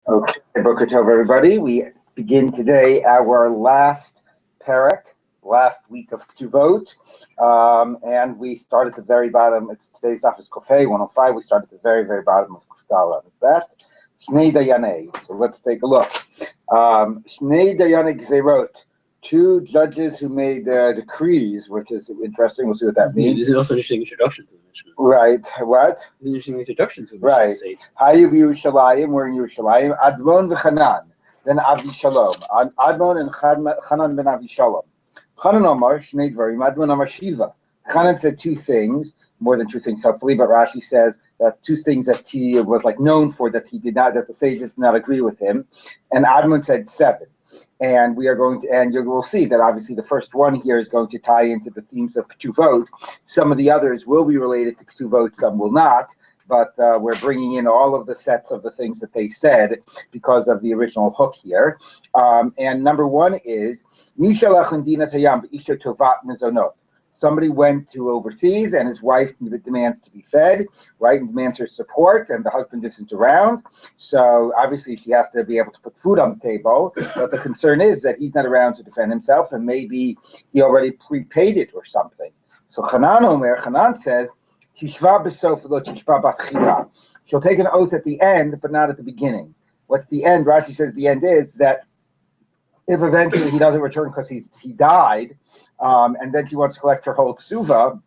Okay, Boker Tov, everybody. We begin today our last parak, last week of Ketuvot, and we start at the very bottom. Today's daf is Kofei 105. We start at the very, very bottom of Kufdala. That Shnei Dayanei. So let's take a look. Shnei Dayanei Gzerot. Two judges who made decrees, which is interesting. We'll see what that means. This is also an interesting introduction to the Mishnah. Right. What? It's an interesting introduction to the Right. Mishnah. Hayu Yerushalayim, we're in Yerushalayim. Admon v'Chanan, then Avi Shalom. Admon and Chanan ben Avi Shalom. Chanan Omar, Shnei Dvarim, Admon Omar Shiva. Chanan said two things, more than two things, hopefully, but Rashi says that two things that he was like known for, that the sages did not agree with him. And Admon said seven. And we are going to, and you will see that obviously the first one here is going to tie into the themes of Ketuvot. Some of the others will be related to Ketuvot, some will not. But we're bringing in all of the sets of the things that they said because of the original hook here. And number one is, somebody went to overseas and his wife demands to be fed, right, and demands her support, and the husband isn't around. So obviously she has to be able to put food on the table, but the concern is that he's not around to defend himself, and maybe he already prepaid it or something. So Hanan says, she'll take an oath at the end, but not at the beginning. What's the end? Rashi says the end is that if eventually he doesn't return because he died, and then she wants to collect her whole ksuva,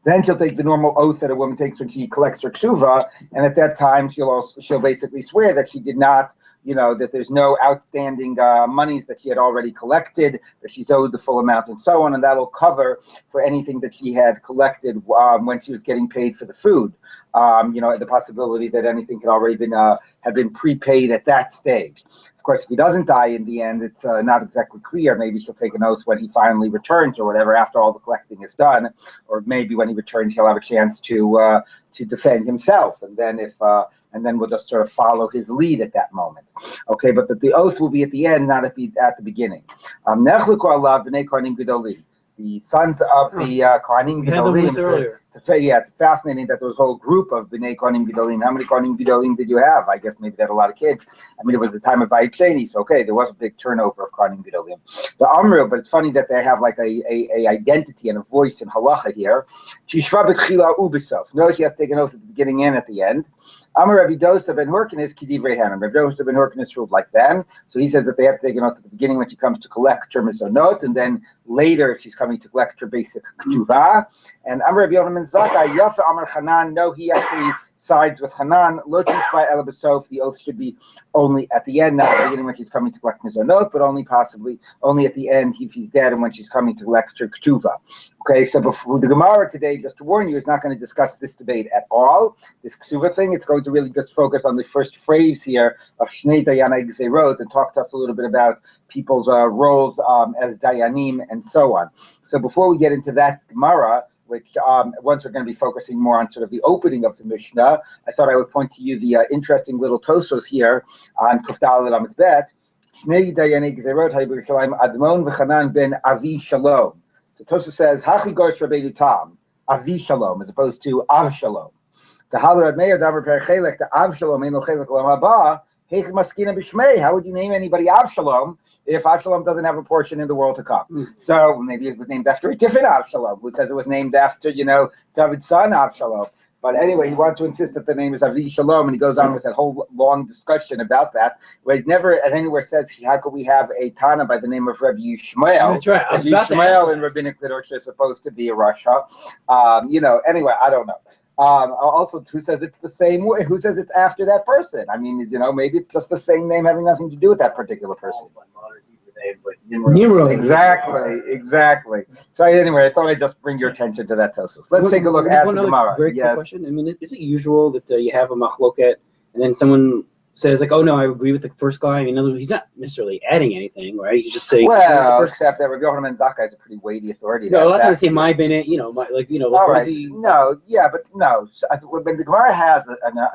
then she'll take the normal oath that a woman takes when she collects her ksuva, and at that time she'll basically swear that she did not, that there's no outstanding monies that she had already collected, that she's owed the full amount and so on, and that'll cover for anything that she had collected when she was getting paid for the food. The possibility that anything had already been had been prepaid at that stage. Of course, if he doesn't die in the end, it's not exactly clear. Maybe she'll take an oath when he finally returns or whatever, after all the collecting is done, or maybe when he returns, he'll have a chance to defend himself, and then then we'll just sort of follow his lead at that moment. Okay, but the oath will be at the end, not at the beginning. The sons of the Kohanim Gedolim. It's fascinating that there was a whole group of Bnei Kohanim Gedolim. How many Kohanim Gedolim did you have? I guess maybe they had a lot of kids. I mean, it was the time of Bayit Sheni, so okay, there was a big turnover of Kohanim Gedolim. The Amru, but it's funny that they have like a identity and a voice in halacha here. Tishva b'tchila u'b'sof. No, she has to take an oath at the beginning and at the end. Amar Rabbi Dosa ben Hurkin is Kidivrei Hanan. Rabbi Dosa ben Hurkin is ruled like them. So he says that they have to take an oath at the beginning when she comes to collect her mizonot, and then later if she's coming to collect her basic ketuvah. And Amar Rabbi Yomi Zakai Yafa Amar Hanan. No, he actually sides with Hanan. Lo tishva ela b'sof. The oath should be only at the end, not at the beginning when she's coming to collect mizonot, but only at the end if he's dead and when she's coming to collect her ketuvah. Okay, so before the Gemara today, just to warn you, is not going to discuss this debate at all. This ksuva thing, it's going to really just focus on the first phrase here of Shnei Dayanei Gzerot and talk to us a little bit about people's roles as Dayanim and so on. So before we get into that Gemara, which once we're going to be focusing more on sort of the opening of the Mishnah, I thought I would point to you the interesting little Tosos here on Kufdal Lamed Bet. Shnei Dayanei Gzerot Hayyushalayim Admon v'Chanan ben Avi Shalom. So Tosa says, Hachi Gosh Rabbeinu Tam, Avi Shalom, as opposed to Av Shalom. The Halar Meir Davar Perchelek, the Av Shalom, Eino Chelek Lam Haba, Heich Maskina B'Shmei. How would you name anybody Av Shalom if Av Shalom doesn't have a portion in the world to come? So maybe it was named after a different Av Shalom, who says it was named after, David's son Av Shalom. But anyway, he wants to insist that the name is Avi Shalom, and he goes on with that whole long discussion about that, where he never at anywhere says, how could we have a Tana by the name of Rabbi Yishmael? That's right. Rabbi Yishmael in rabbinic literature is supposed to be a Rasha. Anyway, I don't know. Also, who says it's the same way? Who says it's after that person? I mean, maybe it's just the same name having nothing to do with that particular person. Exactly. So anyway, I thought I'd just bring your attention to that Tosos. Let's take a look at the Gemara. Very quick question. I mean, is it usual that you have a machloket and then someone says like, oh no, I agree with the first guy? I mean, in other words, he's not necessarily adding anything, right? You just say, well, except that Rabbi Yochanan ben Zakkai is a pretty weighty authority. No, that's going to say my Bennett, All right. No, So when the Gemara has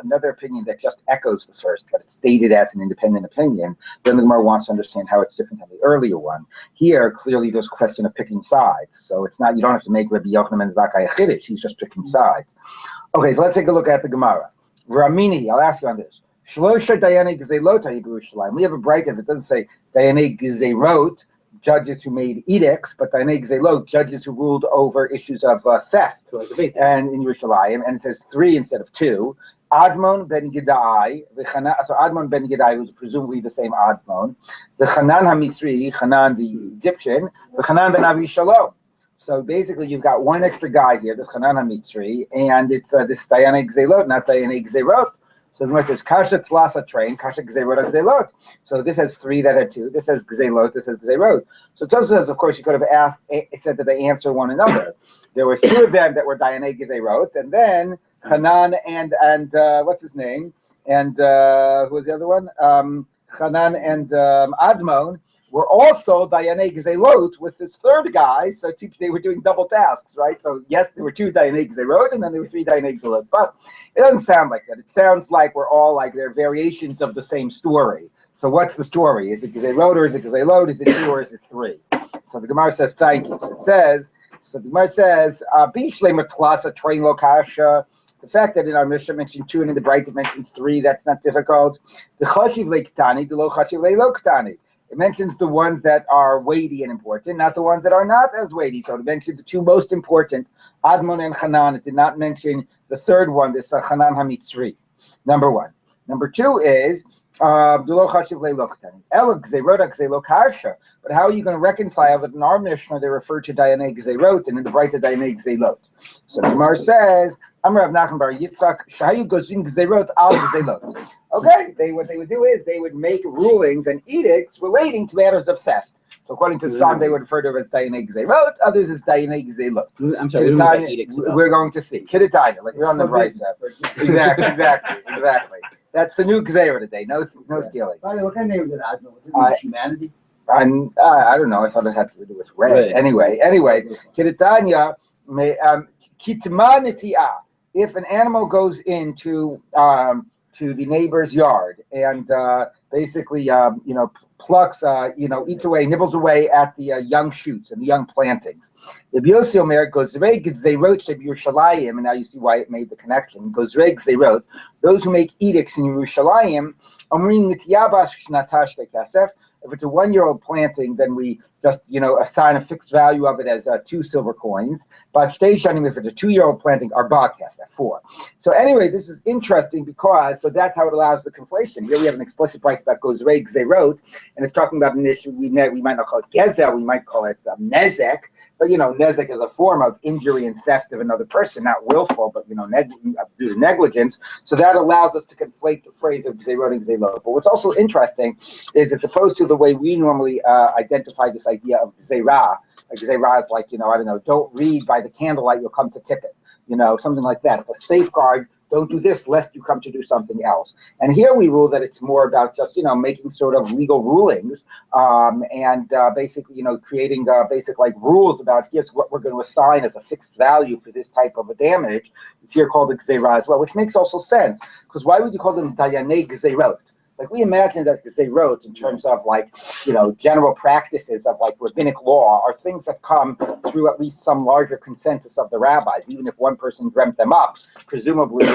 another opinion that just echoes the first, but it's stated as an independent opinion, then the Gemara wants to understand how it's different than the earlier one. Here, clearly, there's a question of picking sides. So it's not, you don't have to make Rabbi Yochanan ben Zakkai a chiddush. He's just picking sides. Okay, so let's take a look at the Gemara. Ramini, I'll ask you on this. Shlosha Dayanei Gzeilot Yerushalayim. We have a bracket that doesn't say Dayanei Gzeirot, judges who made edicts, but Dayanei Gzeilot, judges who ruled over issues of theft, and in Yerushalayim, and it says 3 instead of 2. Admon ben Gidai, so Admon ben Gidai was presumably the same Admon, the Hanan HaMitzri, Hanan the Egyptian, the Hanan ben Avi Shalom. So basically, you've got one extra guy here, this Hanan HaMitzri, and it's this Dayanei Gzeilot, not Dayanei Gzeirot. So the Gemara says Kasha Tlasa train, Kasha Gzeirot Gzeilot. So this has 3, that had 2. This has Gzeilot, this has Gzeirot. So Tosfos says, of course, you could have asked, it said that they answer one another. There was 2 of them that were Dayanei Gzeirot, and then Hanan and what's his name? And who was the other one? Hanan and Admon were also Dayanei Gzeilot with this third guy, so they were doing double tasks, right? So yes, there were 2 Dayanei Gzeirot, and then there were 3 Dayanei Gzeilot. But it doesn't sound like that. It sounds like we're all like they're variations of the same story. So what's the story? Is it Gzeirot or is it Gzeilot? Is it 2 or is it 3? So the Gemara says, thank you. So the Gemara says, Bishlema Tlasa train Lokasha. The fact that in our Mishnah mentioned 2 and in the Bright it mentions 3, that's not difficult. The Chashiv Lektani, the Lo Chashiv Lektani. It mentions the ones that are weighty and important, not the ones that are not as weighty. So it mentioned the 2 most important, Admon and Hanan. It did not mention the third one, this Hanan HaMitzri. Number 1. Number 2 is but how are you going to reconcile that in our Mishnah they refer to Dayanei Gzeirot and in the Bright to Dayanei Gzeilot? So the Gemara says, Amar Rav Nachman bar Yitzchak, Shahayu Gozrin Gzeirot al Gzeilot. Okay, what they would do is they would make rulings and edicts relating to matters of theft. So according to some, they would refer to it as Dayanei Gzeirot, others as Dayanei Gzeilot. I'm sorry, we're going to see. Kidditanya, like we're on the right side. Exactly. That's the new Gzeira today. No stealing. By the way, what kind of name is it? Admiral? Humanity? I don't know. I thought it had to do with red. Right. Anyway. Kidditanya, kitmanitia. If an animal goes into to the neighbor's yard and basically plucks eats away, nibbles away at the young shoots and the young plantings. The Yossi Omer goes Yerushalayim, and now you see why it made the connection. Goes Gzeirot, those who make edicts in Yerushalayim, Omrin Nitiyabas Shnatash Kasef. If it's a 1-year-old planting, then we just assign a fixed value of it as 2 silver coins. But if it's a 2-year-old planting, Arba Kasef, 4. So anyway, this is interesting because that's how it allows the conflation. Here we have an explicit right that goes Gzeirot, and it's talking about an issue we might not call it Gezel, we might call it Nezek. But Nezek is a form of injury and theft of another person, not willful, but due to negligence. So that allows us to conflate the phrase of Gzeirot and Gzeilot. But what's also interesting is it's opposed to the way we normally identify this idea of Gzeirah. Like Gzeirah is like, don't read by the candlelight, you'll come to tip it. Something like that. It's a safeguard. Don't do this lest you come to do something else. And here we rule that it's more about just, making sort of legal rulings and basically, creating basic like rules about here's what we're going to assign as a fixed value for this type of a damage. It's here called the Gzeirah as well, which makes also sense. Because why would you call them Dayanei Gzeirot? Like we imagine that Gzeirot in terms of like, general practices of like rabbinic law are things that come through at least some larger consensus of the rabbis. Even if one person dreamt them up, presumably,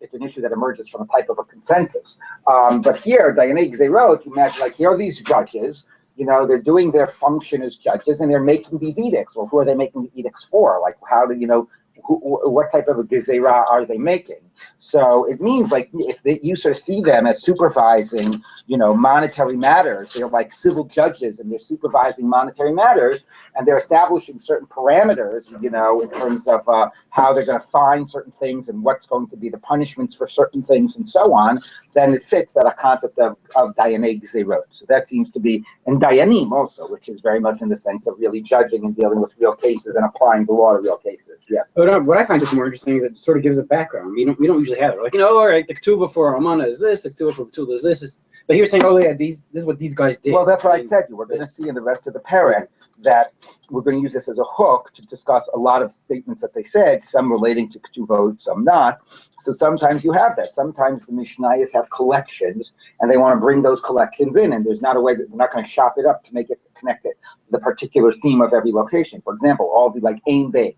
it's an issue that emerges from a type of a consensus. But here, Dayanei Gzeirot, you imagine like here are these judges, they're doing their function as judges and they're making these edicts. Well, who are they making the edicts for? Like how do what type of a gezerah are they making? So it means like if you sort of see them as supervising, monetary matters, they're like civil judges and they're supervising monetary matters and they're establishing certain parameters, in terms of how they're going to find certain things and what's going to be the punishments for certain things and so on, then it fits that a concept of Dayanei Gezerot. So that seems to be, and Dayanim also, which is very much in the sense of really judging and dealing with real cases and applying the law to real cases. Yeah. What I find just more interesting is it sort of gives a background. We don't usually have it. Like, all right, the Ketuvot for Amana is this, the Ketuvot for Betula is this. But he was saying, this is what these guys did. Well, that's what I said. We're going to see in the rest of the parak that we're going to use this as a hook to discuss a lot of statements that they said, some relating to Ketuvot, some not. So sometimes you have that. Sometimes the Mishnayos have collections, and they want to bring those collections in, and there's not a way that they're not going to chop it up to make it connect it to the particular theme of every location. For example, all the like Ein Beis.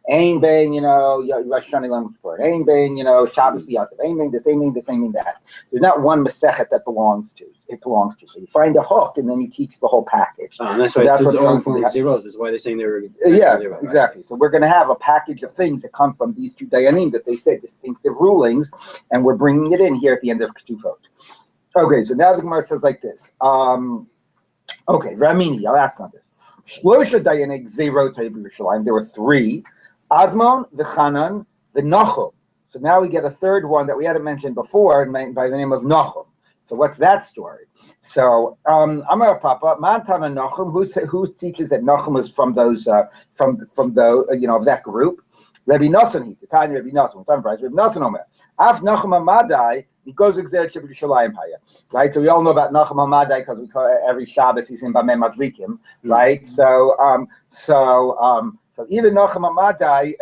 Ain Bain, Rosh Hashanah Yom Kippur. Ain Bain, Shabbos V'Yatav. Ain Bain this, Ain Bain this, Ain Bain that. There's not one Masechet that belongs to. So you find a hook and then you teach the whole package. And that's why it's all from zeros. That's why they're saying they were. Yeah, zero, exactly. So we're going to have a package of things that come from these two Dayanim that they say distinctive rulings, and we're bringing it in here at the end of Ketuvot. Okay, so now the Gemara says like this. Okay, Ramini, I'll ask on this. Shlosha Dayanik Zerot Yerushalayim. There were three: Admon, the Chanan, the Nachum. So now we get a third one that we hadn't mentioned before by the name of Nachum. So what's that story? So Amar Papa, Mantana Nachum, who teaches that Nachum was from those from the of that group? Rabbi Nosson, the time Rabbi Nosson, Rabbi Nosson Omer. Af Nachum Amadai, he goes to Xer Yerushalayim Haya. Right? So we all know about Nachum Amadai because we call every Shabbos he's in Bameh Madlikim, right? So even Nachum Amadai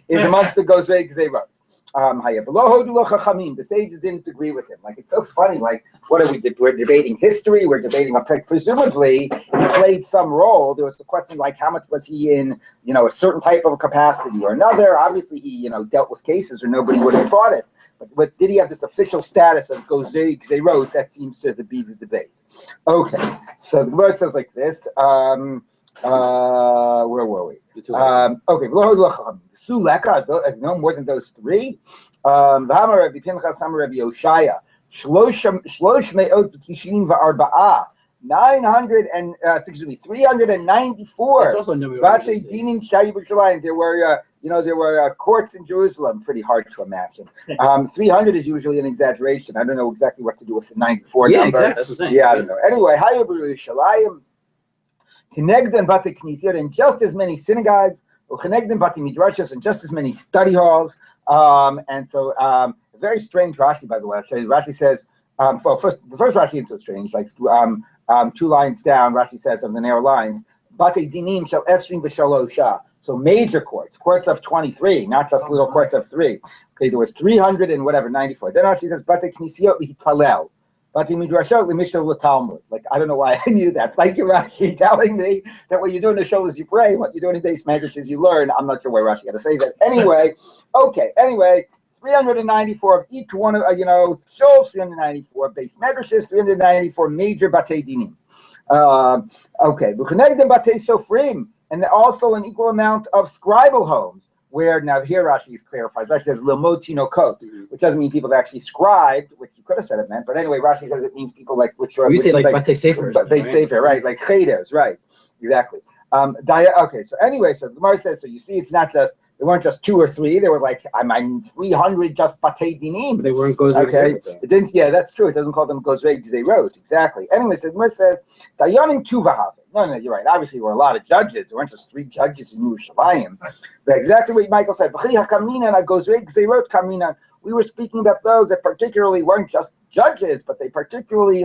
is amongst the Gozrei Gzeirot. The sages didn't agree with him. Like, it's so funny. Like, what are we? We're debating history. We're debating presumably he played some role. There was the question like, how much was he in, a certain type of capacity or another? Obviously, he, dealt with cases, or nobody would have thought it. But did he have this official status of Gozei Gzeirot? That seems to be the debate. Okay, so the Gemara says like this. Where were we? Okay. Suleka, as no more than those three. V'hamar Rabbi Pinchas, Hamar Rabbi Yoshaya, Shlosh Me'ot Tishin V'Arba'a, 394. That's also a number. There were courts in Jerusalem. Pretty hard to imagine. 300 is usually an exaggeration. I don't know exactly what to do with the 94 number. Yeah, exactly. That's what I'm saying. Yeah, I don't know. Anyway, Hayab Yerushalayim, Kenegdan Bate Knisiyot, and just as many synagogues. And just as many study halls, and so a very strange Rashi, by the way. Rashi says, the first Rashi is so strange, like 2 lines down. Rashi says on the narrow lines, Bate Dinim shall Esrin b'Shalosha. So major courts of 23, not just little courts of 3. Okay, there was 300 and whatever 94. Then Rashi says Bate Knisiyot li'Hipalel. Like, I don't know why I knew that. Like you're Rashi telling me that what you do in the shul is you pray, what you do in the base medrash is you learn. I'm not sure why Rashi got to say that. Anyway, 394 of each one of, shuls, 394 base medrashes, 394 major batei dinim. Okay, batei sofrim, and also an equal amount of scribal homes. Where now here Rashi clarifies. Rashi says lemotino kot, which doesn't mean people that actually scribed, which you could have said it meant, but anyway, Rashi says it means people like which are. You say like Batei Sefer, right? Like cheder, right? Exactly. Okay, so anyway, so the Gemara says, so you see, it's not just they weren't just 2 or 3. They were like 300 just batei dinim. They weren't Gozrei Gzeirot. It didn't. Yeah, that's true. It doesn't call them Gozrei Gzeirot. Exactly. Anyway, so the Gemara says Dayanim Tuvahave. No, you're right. Obviously, there were a lot of judges. There weren't just 3 judges in Yerushalayim. But exactly what Michael said. We were speaking about those that particularly weren't just judges, but they particularly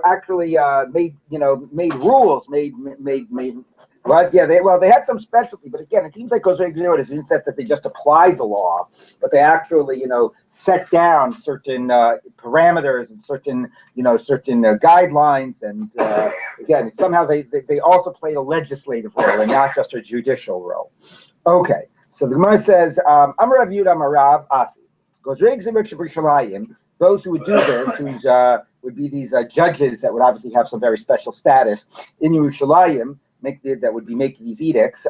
actually made rules, made. Right? Yeah. They had some specialty, but again, it seems like Gozrei Gzeirot is instead that they just applied the law, but they actually set down certain parameters and certain guidelines, and again, somehow they also played a legislative role and not just a judicial role. Okay, so the Gemara says, Amar Rav Yudah Amar Rav Asi, Gozrei Gzeirot Yerushalayim. Those who would do this, would be these judges that would obviously have some very special status in Yerushalayim. That would be making these edicts.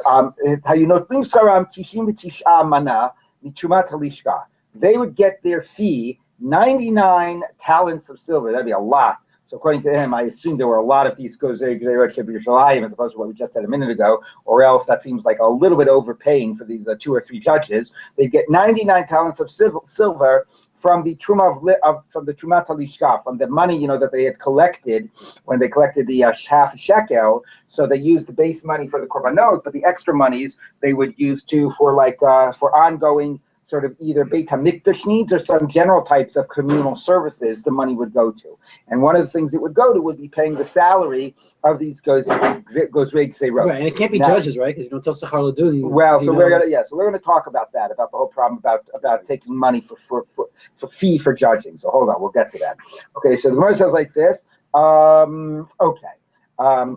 They would get their fee 99 talents of silver. That'd be a lot. So according to him, I assume there were a lot of these Gozrei Gzeirot Yerushalayim as opposed to what we just said a minute ago, or else that seems like a little bit overpaying for these 2 or 3 judges. They get 99 talents of silver from the Truma from the Trumat Halishka, from the money that they had collected when they collected the half shekel. So they used the base money for the korbanot, but the extra monies they would use for ongoing sort of either Beit HaMikdash needs or some general types of communal services the money would go to. And one of the things it would go to would be paying the salary of these Gozrei Gzeirot. Right, and it can't be judges, right? Because you don't tell Sachar L'Dun. Well, so we're gonna talk about that, about the whole problem about taking money for fee for judging. So hold on, we'll get to that. Okay, so the Gemara says like this. Lo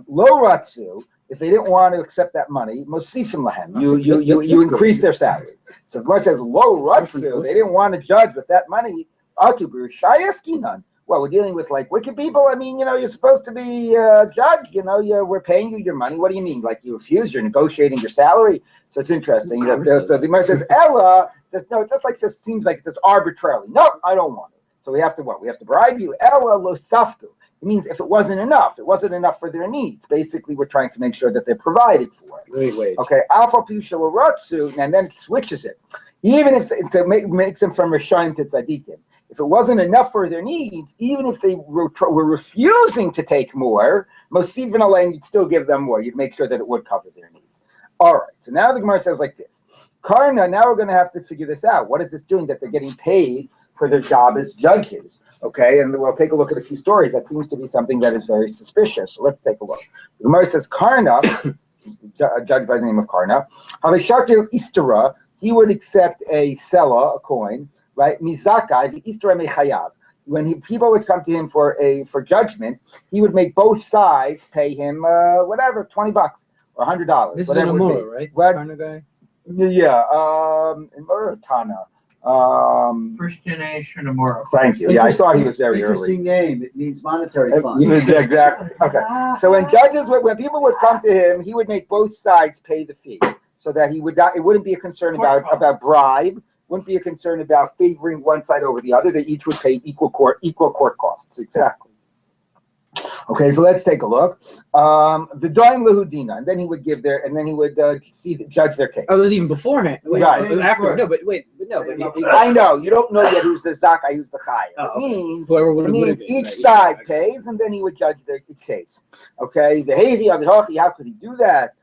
Ratzu. if they didn't want to accept that money, mosifin lahem, you increase their salary. So the Gemara says, lo ratzu, they didn't want to judge with that money. Well, we're dealing with like wicked people. I mean, you're supposed to be a judge. We're paying you your money. What do you mean? Like you refuse? You're negotiating your salary. So it's interesting. So the Gemara says, Ella says no. It just like this seems like it's arbitrarily. No, I don't want it. So we have to what? We have to bribe you. Ella lo saftu. It means if it wasn't enough for their needs. Basically, we're trying to make sure that they're provided for. Wait. Okay. Alpha pisha ratzu, and then it switches it. Even if makes them from Rishayim to Tzadikim. If it wasn't enough for their needs, even if they were refusing to take more, Mosivin Alain, you'd still give them more. You'd make sure that it would cover their needs. All right. So now the Gemara says like this. Karna, now we're going to have to figure this out. What is this doing that they're getting paid for their job as judges? Okay, and we'll take a look at a few stories. That seems to be something that is very suspicious. So let's take a look. The Gemara says Karna, a judge by the name of Karna, Havishakil Istara, he would accept a sela, a coin, right? Mizaka, the Istara mechayav. When people would come to him for judgment, he would make both sides pay him whatever, $20 or $100. This is an Amora, right? What? Karna guy? Yeah, Tana. First generation Amora. Thank you. Yeah, I thought he was very early. Interesting name. It means monetary fund. Exactly. Okay. So when people would come to him, he would make both sides pay the fee, so that he would not. It wouldn't be a concern about bribe. Wouldn't be a concern about favoring one side over the other. They each would pay equal court costs. Exactly. Okay, so let's take a look. The doing lahudina, and then he would judge their case. Oh, it was even beforehand. Right. After. No, but I know you don't know yet who's the zakai, who's the chaya. Oh, It means each side pays, and then he would judge their case. Okay, the heihi avihochi, how could he do that?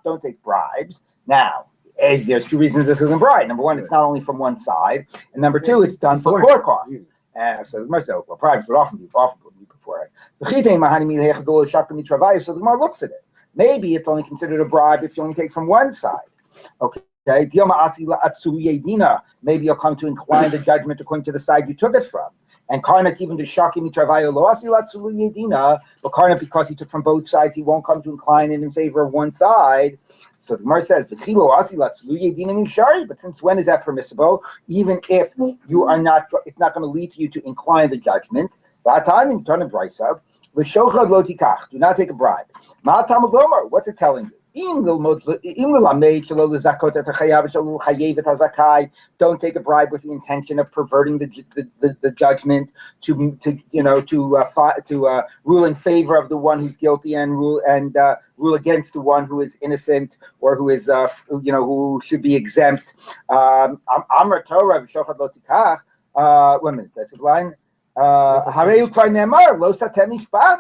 Don't take bribes. Now, there's two reasons this isn't bribe. Number one, it's not only from one side, and number two, it's done for court costs. So the Gemara bribes would often be before it. So the Gemara looks at it. Maybe it's only considered a bribe if you only take from one side. Okay. Maybe you'll come to incline the judgment according to the side you took it from. And Karnak, even to Shakim Mitravayo Loasi Latsulu Yedina, but Karnak, because he took from both sides, he won't come to incline it in favor of one side. So the Gemara says, but since when is that permissible? Even if you are not, it's not going to lead you to incline the judgment. Do not take a bribe. What's it telling you? Don't take a bribe with the intention of perverting the judgment to rule in favor of the one who's guilty and rule against the one who is innocent or who is who should be exempt. Amar Torah v'shochad lo tikach. 1 minute. That's a line.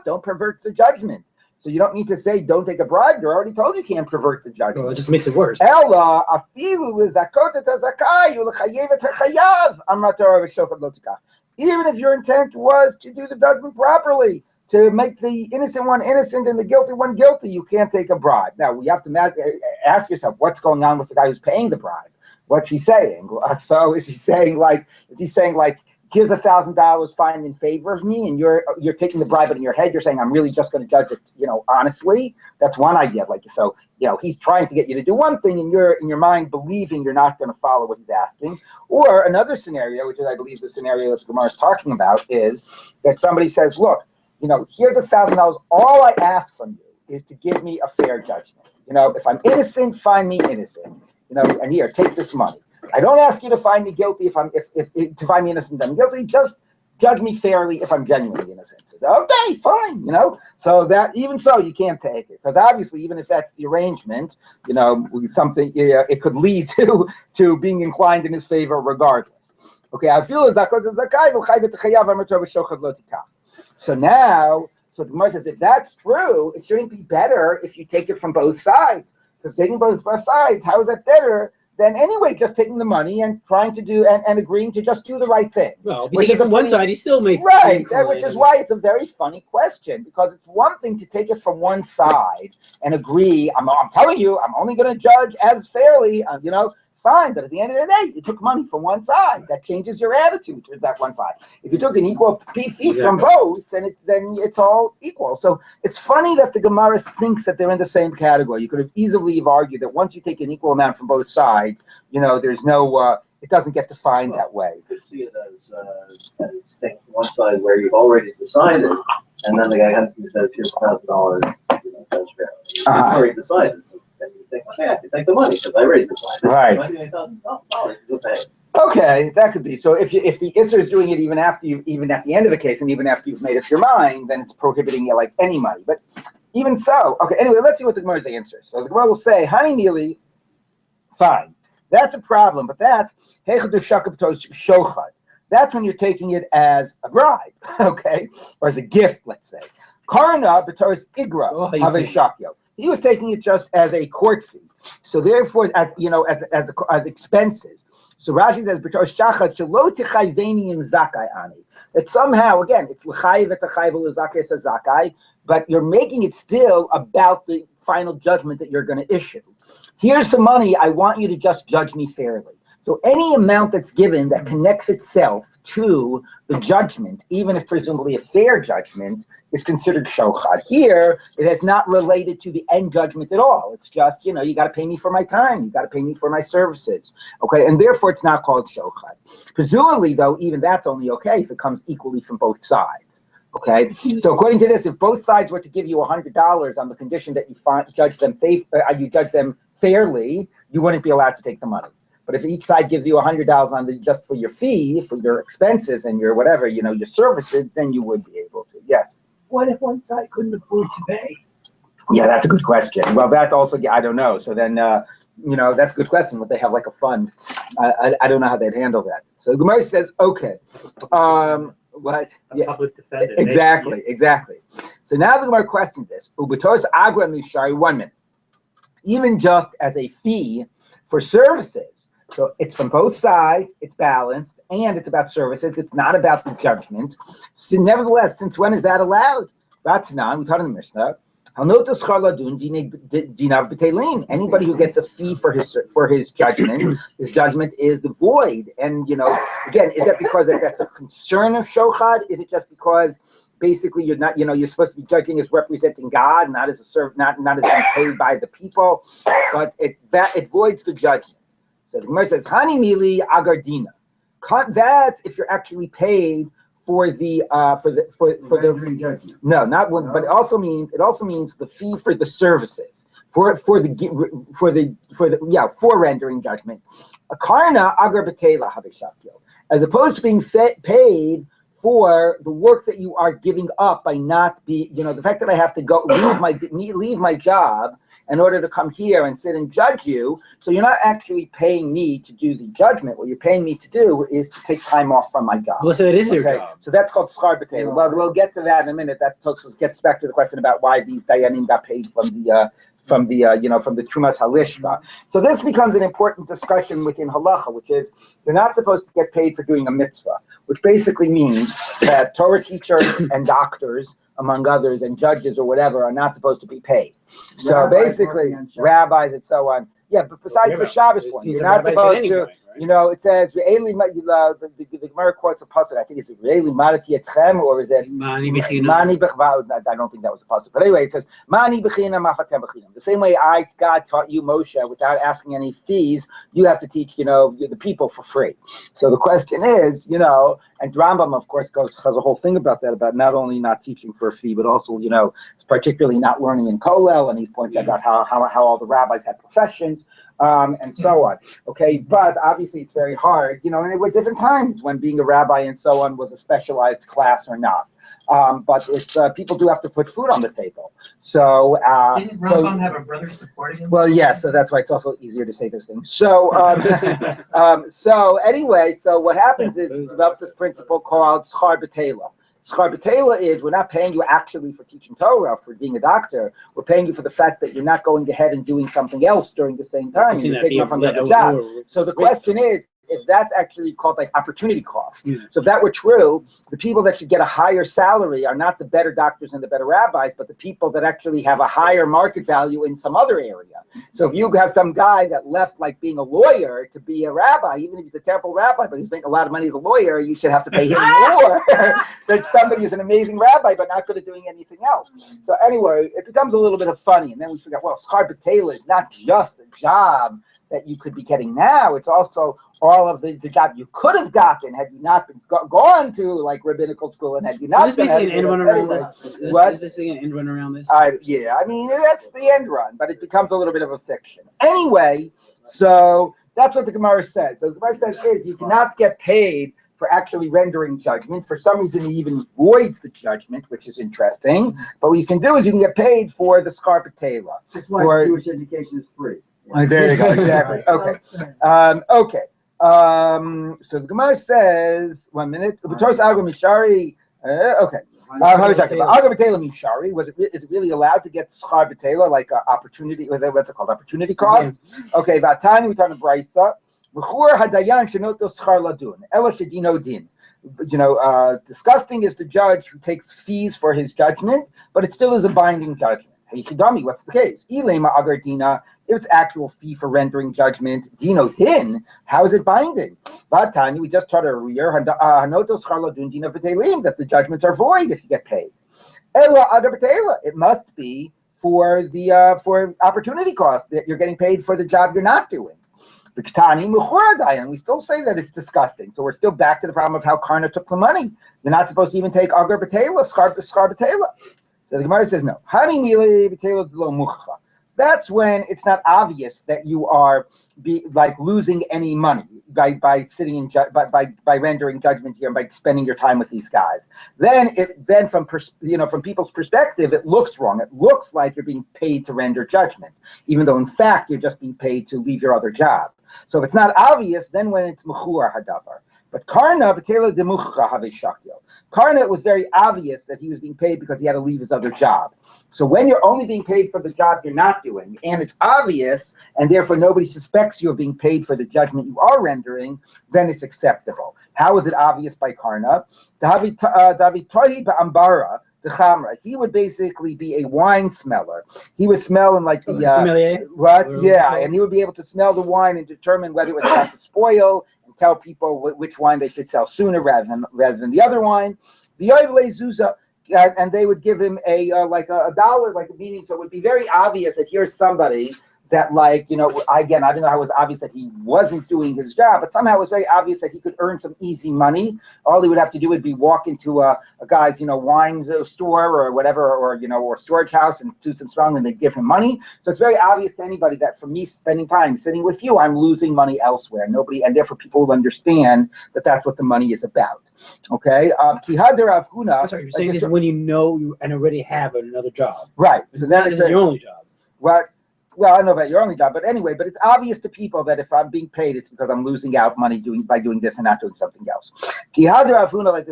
Don't pervert the judgment. So you don't need to say don't take a bribe. You're already told you can't pervert the judgment. Well, it just makes it worse. Even if your intent was to do the judgment properly, to make the innocent one innocent and the guilty one guilty, you can't take a bribe. Now, we have to ask yourself, what's going on with the guy who's paying the bribe? What's he saying? So is he saying like, here's $1,000 fine in favor of me, and you're taking the bribe, but in your head you're saying I'm really just going to judge it, honestly. That's one idea. He's trying to get you to do one thing, and you're in your mind believing you're not going to follow what he's asking. Or another scenario, which is I believe the scenario that Gemara is talking about, is that somebody says, look, here's $1,000. All I ask from you is to give me a fair judgment. If I'm innocent, find me innocent. And here, take this money. I don't ask you to find me guilty if to find me innocent. I'm guilty. Just judge me fairly if I'm genuinely innocent. So, okay, fine. So that even so, you can't take it because obviously, even if that's the arrangement, something it could lead to being inclined in his favor regardless. Okay, I feel as so now, so the Gemara says if that's true, it shouldn't be better if you take it from both sides. Because taking both sides, how is that better? Then anyway, just taking the money and trying to do and agreeing to just do the right thing. Well, if you take it from one side, he still makes right. Which is why it's a very funny question, because it's one thing to take it from one side and agree. I'm telling you, I'm only going to judge as fairly. fine. But at the end of the day, you took money from one side. That changes your attitude towards that one side. If you took an equal fee from both, then it's all equal. So it's funny that the Gemara thinks that they're in the same category. You could have easily argued that once you take an equal amount from both sides, there's no, it doesn't get defined that way. You could see it as taking one side where you've already decided, and then the guy comes and says, here's $1,000, judge fairly. You've already decided. So then you think, okay, I can take the money because I already decided. Right. $1,000, just pay. Okay, that could be. So if the Isser is doing it even at the end of the case, and even after you've made up your mind, then it's prohibiting you like any money. But even so, okay. Anyway, let's see what the Gemara's answer. So the Gemara will say, "Hani mili, fine. That's a problem, but that's shochad. That's when you're taking it as a bribe, okay, or as a gift, let's say. Karna b'toris igra haveshakyo. He was taking it just as a court fee. So therefore, as expenses. So Rashi says, "B'toris shachad shelo tichayveni im zakai ani." That somehow, again, it's l'chayiv et l'chayiv l'zakai es zakai, but you're making it still about the final judgment that you're going to issue. Here's the money. I want you to just judge me fairly. So any amount that's given that connects itself to the judgment, even if presumably a fair judgment, is considered shochad. Here, it is not related to the end judgment at all. It's just, you got to pay me for my time. You got to pay me for my services. Okay, and therefore it's not called shochad. Presumably, though, even that's only okay if it comes equally from both sides. Okay, so according to this, if both sides were to give you $100 on the condition that you judge them fairly, you wouldn't be allowed to take the money. But if each side gives you $100 just for your fee, for your expenses and your whatever, your services, then you would be able to. Yes. What if one side couldn't afford to pay? Yeah, that's a good question. Well, that also, I don't know. So then, that's a good question. Would they have like a fund? I don't know how they'd handle that. So the Gemara says, okay. What? A public defender. Exactly. So now the Gemara questions this. Ubetos agra mishari, 1 minute. Even just as a fee for services. So it's from both sides, it's balanced, and it's about services. It's not about the judgment. So nevertheless, since when is that allowed? That's not. We taught in the Mishnah. Anybody who gets a fee for his judgment is the void. And again, is that because that's a concern of shochad? Is it just because basically you're not, you're supposed to be judging as representing God, not as not as being paid by the people, but it voids the judgment. So the Gemara says, "Hani mili agardina." That's if you're actually paid for the judgment. No, not one, but it also means the fee for the services for rendering judgment. A karna agar betela habeshakyo, as opposed to being paid for the work that you are giving up by not the fact that I have to go leave my job in order to come here and sit and judge you. So you're not actually paying me to do the judgment. What you're paying me to do is to take time off from my job. Well, so it is your job. So that's called schar b'tela. Well, we'll get to that in a minute. That gets back to the question about why these dayanim got paid from the Trumas Halishma. So this becomes an important discussion within halacha, which is you're not supposed to get paid for doing a mitzvah, which basically means that Torah teachers and doctors, among others, and judges or whatever, are not supposed to be paid. So basically, rabbis and so on. Yeah, but besides the Shabbos one, you're not supposed to. It says the Gemara quotes a pasuk. I think it's Re'eli Marati Etchem, or is it Mani Bechina? I don't think that was a pasuk. But anyway, it says Mani Bechina Mafatem Bechina. The same way God taught you Moshe without asking any fees, you have to teach the people for free. So the question is, and Rambam of course has a whole thing about that, about not only not teaching for a fee, but also particularly not learning in Kollel, and he points out about how all the rabbis had professions. And so on. Okay, but obviously it's very hard, and there were different times when being a rabbi and so on was a specialized class or not. But it's people do have to put food on the table. So didn't Rambam have a brother supporting him? Well, yeah, so that's why it's also easier to say those things. So so anyway, so what happens is he develops this principle called schar b'tela. Schar b'tela is we're not paying you actually for teaching Torah, for being a doctor. We're paying you for the fact that you're not going ahead and doing something else during the same time. You're taking off from the job. So the question is if that's actually called like opportunity cost. So if that were true, the people that should get a higher salary are not the better doctors and the better rabbis, but the people that actually have a higher market value in some other area. So if you have some guy that left like being a lawyer to be a rabbi, even if he's a terrible rabbi, but he's making a lot of money as a lawyer, you should have to pay him more than somebody who's an amazing rabbi but not good at doing anything else. So anyway, it becomes a little bit of funny, and then we forget, well, schar b'teila is not just a job that you could be getting now, it's also all of the job you could have gotten had you not been gone to like rabbinical school and had you not been. Is this basically an end run around this? Is this an end run around this? Yeah, I mean, that's the end run, but it becomes a little bit of a fiction. Anyway, so that's what the Gemara says. So the Gemara says is you cannot get paid for actually rendering judgment. For some reason, he even voids the judgment, which is interesting. But what you can do is you can get paid for the schar b'teila. That's why Jewish education is free. There you go. Exactly. Okay. Okay. So the Gemara says, 1 minute. Okay. Is it really allowed to get schar b'teila like opportunity? What's it called? Opportunity cost. Yeah. Okay. Vatani, we talk about brisa. Disgusting is the judge who takes fees for his judgment, but it still is a binding judgment. What's the case? If it's actual fee for rendering judgment, dino din, how is it binding? Vatani, we just taught earlier, that the judgments are void if you get paid. It must be for the for opportunity cost, that you're getting paid for the job you're not doing. And we still say that it's disgusting. So we're still back to the problem of how Karna took the money. You're not supposed to even take agar b'teila, schar b'teila. So the Gemara says no. That's when it's not obvious that you are losing any money by sitting in by rendering judgment here and by spending your time with these guys. Then from people's perspective, it looks wrong. It looks like you're being paid to render judgment, even though in fact you're just being paid to leave your other job. So if it's not obvious, then when it's mechur hadavar. But Karna, Karna, it was very obvious that he was being paid because he had to leave his other job. So when you're only being paid for the job you're not doing, and it's obvious, and therefore nobody suspects you're being paid for the judgment you are rendering, then it's acceptable. How is it obvious by Karna? He would basically be a wine smeller. He would smell in like the sommelier? What? Yeah, and he would be able to smell the wine and determine whether it was about to spoil, and tell people which wine they should sell sooner rather than the other wine. And they would give him a dollar, like a meaning. So it would be very obvious that here's somebody that, again, I don't know how it was obvious that he wasn't doing his job, but somehow it was very obvious that he could earn some easy money. All he would have to do would be walk into a guy's, wine store or whatever, or storage house and do some strong, and they'd give him money. So it's very obvious to anybody that for me spending time sitting with you, I'm losing money elsewhere. And therefore people will understand that that's what the money is about. Okay. Sorry, you're saying this when you know you and already have another job. Right. So that is your only job. What? Well, I don't know about your only job, but anyway, but it's obvious to people that if I'm being paid, it's because I'm losing out money by doing this and not doing something else. Like the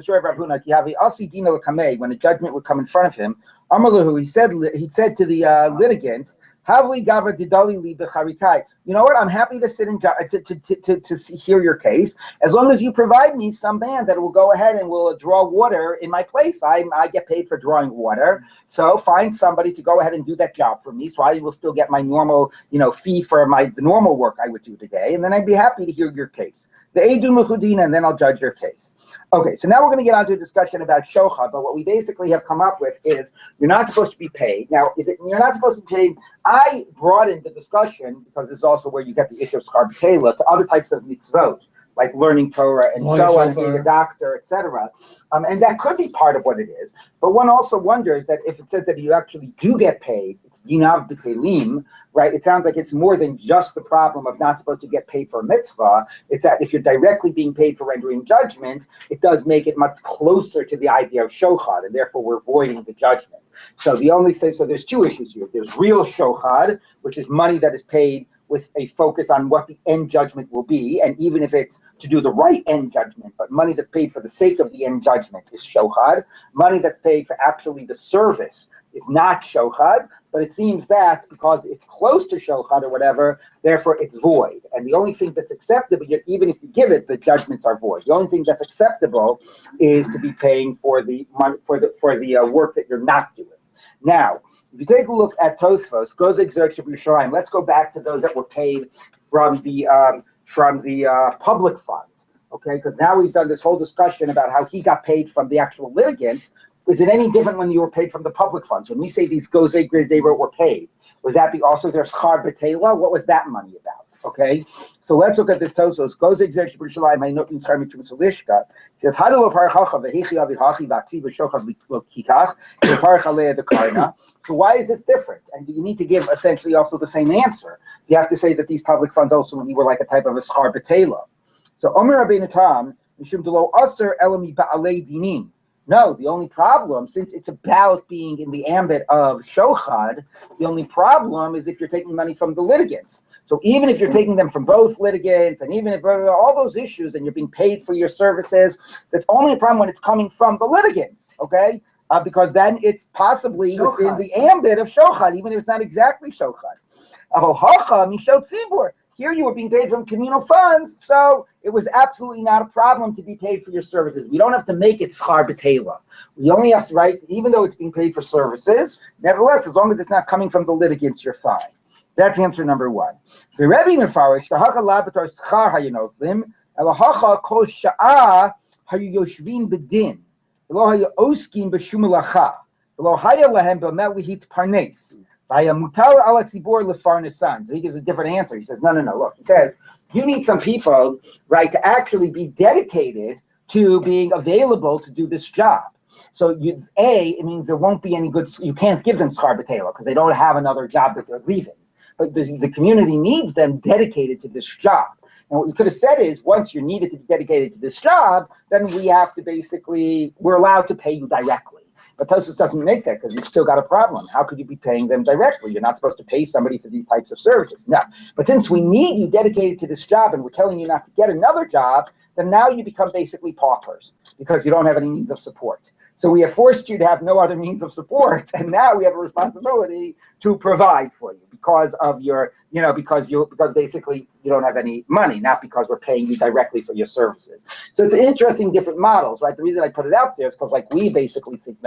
story of Rav Huna, when a judgment would come in front of him, he said to the litigants, you know what? I'm happy to sit to hear your case as long as you provide me some man that will go ahead and will draw water in my place. I get paid for drawing water, so find somebody to go ahead and do that job for me, so I will still get my normal, fee for the normal work I would do today, and then I'd be happy to hear your case. The Eidun Mechudina, and then I'll judge your case. Okay, so now we're going to get on to a discussion about shochad, but what we basically have come up with is you're not supposed to be paid. Now, you're not supposed to be paid? I brought in the discussion, because this is also where you get the issue of schar b'teila, to other types of mitzvot, like learning Torah and so on, being a doctor, etc. And that could be part of what it is. But one also wonders that if it says that you actually do get paid, it's dinav b'kelim, right? It sounds like it's more than just the problem of not supposed to get paid for a mitzvah. It's that if you're directly being paid for rendering judgment, it does make it much closer to the idea of shochad, and therefore we're voiding the judgment. So there's two issues here. There's real shochad, which is money that is paid with a focus on what the end judgment will be, and even if it's to do the right end judgment, but money that's paid for the sake of the end judgment is shochad. Money that's paid for actually the service is not shochad, but it seems that because it's close to shochad or whatever, therefore it's void. And the only thing that's acceptable, even if you give it, the judgments are void. The only thing that's acceptable is to be paying for the money for the work that you're not doing. Now, if you take a look at Tosfos, let's go back to those that were paid from the public funds. Okay, because now we've done this whole discussion about how he got paid from the actual litigants. Was it any different when you were paid from the public funds? When we say these gozei grizei were paid, was that also their schar b'teila? What was that money about? Okay, so let's look at this Tosfos. Gozei grizei b'Yerushalayim ha'inotim schar mitzvah solishka. It says hadalo parchacha v'hichi avihachi v'aksi v'shochav l'kikach v'parch alei dekarna. So why is this different? And you need to give essentially also the same answer. You have to say that these public funds also were like a type of a schar b'teila. So Omer Rabbeinu Tam mishum delo aser elami ba'alei dinim. No, the only problem, since it's about being in the ambit of shochad, the only problem is if you're taking money from the litigants. So even if you're taking them from both litigants, and even if all those issues, and you're being paid for your services, that's only a problem when it's coming from the litigants, okay? Because then it's possibly shochad, within the ambit of shochad, even if it's not exactly shochad. Here you were being paid from communal funds, so it was absolutely not a problem to be paid for your services. We don't have to make it schar b'teila. We only have to write, even though it's being paid for services, nevertheless, as long as it's not coming from the litigants, you're fine. That's answer number one. The Rabbi mefarish tahacha labatar schar hayanotlim elahacha kol sha'a hayoshvin bedin v'lo hayoskin b'shum melacha v'lo haya lahem b'mel lihit parnes. So he gives a different answer. He says, no. Look, he says, you need some people, right, to actually be dedicated to being available to do this job. So it means there won't be any good, you can't give them schar b'teila because they don't have another job that they're leaving. But the community needs them dedicated to this job. And what you could have said is, once you're needed to be dedicated to this job, then we're allowed to pay you directly. But Tosfos doesn't make that because you've still got a problem. How could you be paying them directly? You're not supposed to pay somebody for these types of services. No. But since we need you dedicated to this job and we're telling you not to get another job, then now you become basically paupers because you don't have any means of support. So we have forced you to have no other means of support, and now we have a responsibility to provide for you because of your, because basically you don't have any money, not because we're paying you directly for your services. So it's an interesting different models, right? The reason I put it out there is because we basically think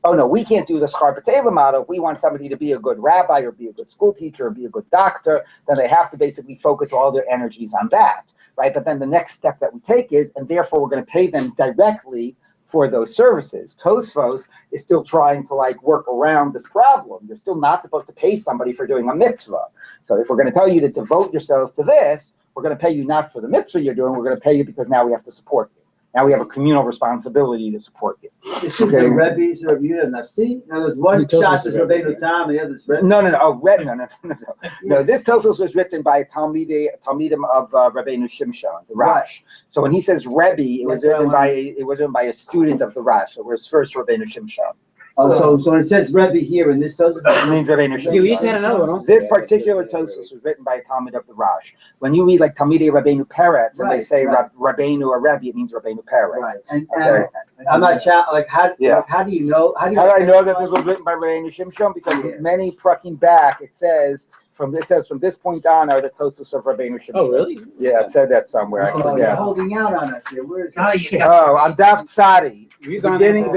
oh no, we can't do the schar b'teila model. If we want somebody to be a good rabbi or be a good school teacher or be a good doctor, then they have to basically focus all their energies on that, right? But then the next step that we take is, and therefore we're going to pay them directly for those services. Tosfos is still trying to work around this problem. You're still not supposed to pay somebody for doing a mitzvah. So if we're going to tell you to devote yourselves to this, we're going to pay you not for the mitzvah you're doing, we're going to pay you because now we have to support you. Now we have a communal responsibility to support you. This is the Rebbe's review and Nasi. Now there's one shot is Rabbeinu Tam, the other is Rebbe. No. No, this Tosfos was written by a Talmidim of Rabbeinu Shimshon, the Rash. Right. So when he says Rebbe, it was written by a student of the Rash. So it was first Rabbeinu Shimshon. Oh, so it says Rebbe here in this Tosfos. It means Rabbeinu Shimshon. You used to have another one also. This particular Tosfos was written by a Talmid of the Rash. When you read Talmidei Rabbeinu Peretz and they say Rabbeinu or Rebbe, it means Rabbeinu Peretz. Right. And I'm not how do you know? How do I know that this was written by Rabbeinu Shimshon? Because many prakim back it says from this point on are the Tosfos of Rabbeinu Shimshon. Oh really? Yeah, it said that somewhere. You're holding out on us here. Where is it? On Daf Tzadi, beginning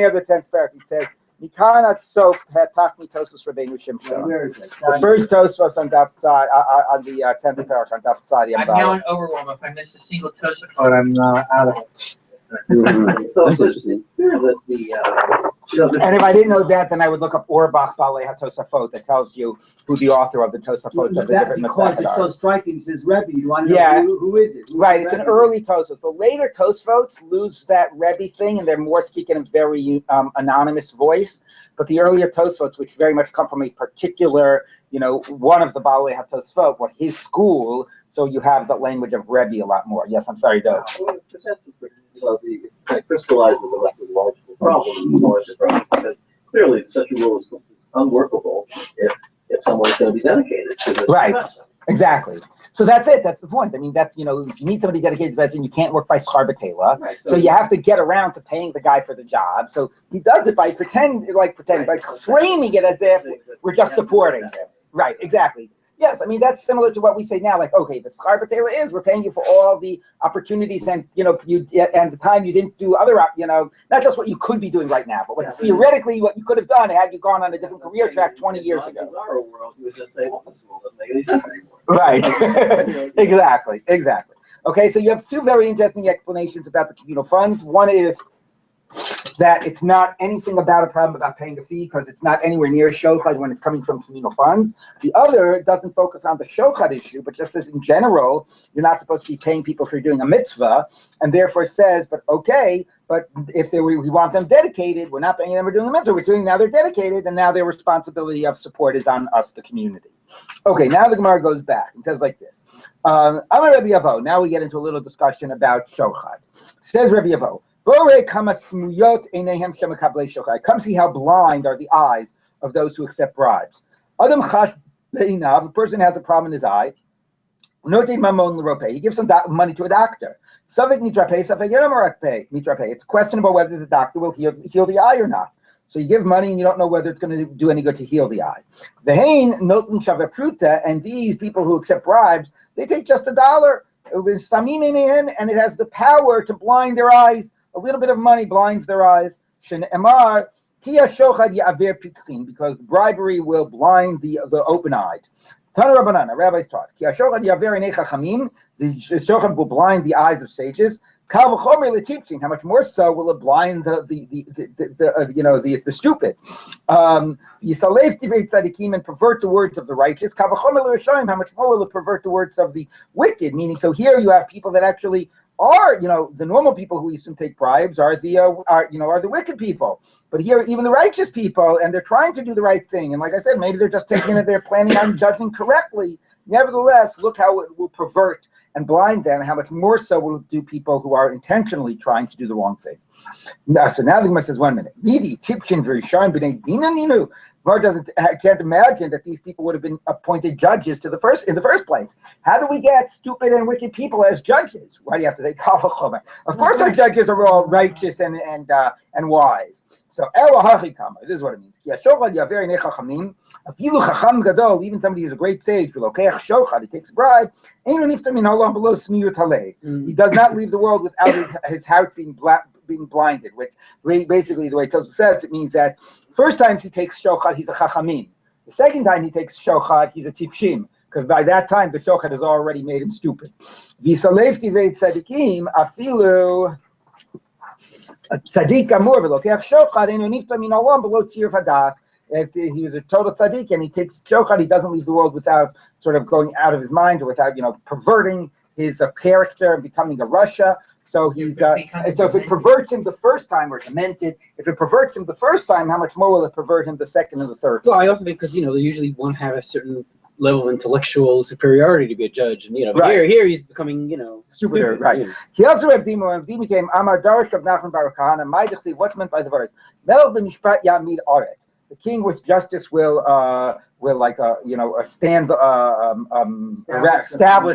of the 10th paragraph, it says Mikanat Sof Hatachni Tosfos Rabbeinu Shimshon. Where is it? The first Tosfos on Daf Tzadi, on the 10th paragraph on Daf Tzadi. I'm now in overwhelm if I missed a single Tosfos. But I'm out of it. So it's clear that and if I didn't know that, then I would look up Orbach Balei HaTosafot that tells you who the author of the Tosafot of the different because it's so striking. It says Rebbe. You want to know who is it? Right, it's an early Tosafot. The later Tosafot lose that Rebbe thing, and they're more speaking in a very anonymous voice. But the earlier Tosafot, which very much come from a particular, one of the Balei HaTosafot, what his school. So you have the language of Rebbe a lot more. Yes, I'm sorry, Doug. Well, it crystallizes a methodological problem because clearly such a rule is unworkable if someone's going to be dedicated to this. Right, exactly. So that's it. That's the point. I mean, that's, if you need somebody dedicated to Bezin, you can't work by schar b'tela. Right, so you have to get around to paying the guy for the job. So he does it by by framing it as if we're just supporting him. Right, exactly. Yes, I mean, that's similar to what we say now. Like, okay, the schar b'tela is we're paying you for all the opportunities and, and the time you didn't do other, not just what you could be doing right now, but theoretically what you could have done had you gone on a different career track 20 years ago. In our world, you would just say, well, this rule doesn't make any sense anymore. Right, exactly. Okay, so you have two very interesting explanations about the communal funds. One is that it's not anything about a problem about paying a fee because it's not anywhere near shochat when it's coming from communal funds. The other doesn't focus on the shochat issue, but just says in general, you're not supposed to be paying people for doing a mitzvah, and therefore says, but if we want them dedicated, we're not paying them for doing the mitzvah. Now they're dedicated, and now their responsibility of support is on us, the community. Okay, now the Gemara goes back and says like this. Amar Rabbi Avo. Now we get into a little discussion about shochat. Says Rabbi Avo. Come see how blind are the eyes of those who accept bribes. A person has a problem in his eye. He gives some money to a doctor. It's questionable whether the doctor will heal the eye or not. So you give money and you don't know whether it's going to do any good to heal the eye. And these people who accept bribes, they take just $1. And it has the power to blind their eyes. A little bit of money blinds their eyes. Because bribery will blind the open-eyed. Tana Rabbanan, rabbis taught. The shochat will blind the eyes of sages. How much more so will it blind the stupid? And pervert the words of the righteous. How much more will it pervert the words of the wicked? Meaning, so here you have people that actually are, the normal people who used to take bribes are the wicked people. But here, even the righteous people, and they're trying to do the right thing. And like I said, maybe they're just taking it, they're planning on judging correctly. Nevertheless, look how it will pervert and blind them. How much more so will it do people who are intentionally trying to do the wrong thing? So now the Gemara says, 1 minute. I can't imagine that these people would have been appointed judges in the first place. How do we get stupid and wicked people as judges? Why do you have to say kavachomer? Of course, our judges are all righteous and wise. So this is what it means. Even somebody who's a great sage, he takes a bribe. He does not leave the world without his heart being blinded. Which basically, the way Tosfos says, it means that first time he takes shochat, he's a chachamim. The second time he takes shochat, he's a tipshim, because by that time the shochat has already made him stupid. Tzaddik amur v'lokeach shochat enu nifta min olam below tzir hadas. If he was a total tzaddik and he takes shochat, he doesn't leave the world without sort of going out of his mind or without perverting his character and becoming a rasha. So he's so if it perverts him the first time or demented, if it perverts him the first time, how much more will it pervert him the second and the third? Well, I also think because they usually want to have a certain level of intellectual superiority to be a judge, and right. here he's becoming stupid. Right. He also Rabbi became Amar Darish of Nachman Baruch Kahana. Ma'idachsi, what's meant by the verse? Mel b'mishpat yamid aretz. The king with justice will establish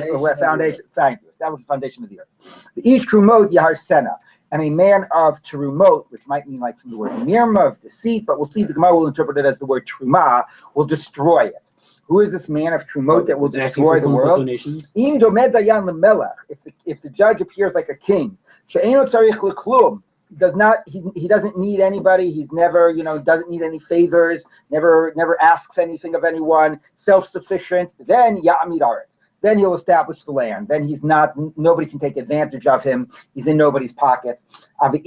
a foundation. Thank you. Establish the foundation of the earth. The ish trumot yahar sena, and a man of trumot, which might mean like from the word mirma, of deceit, but we'll see the Gemara will interpret it as the word truma, will destroy it. Who is this man of trumot that will destroy the world? Im domed dayan lemelech. If the judge appears like a king, she'eino tzarich leklum. He doesn't need anybody. He's never, doesn't need any favors, never asks anything of anyone, self-sufficient. Then ya'amid aretz. Then he'll establish the land. Then nobody can take advantage of him. He's in nobody's pocket. But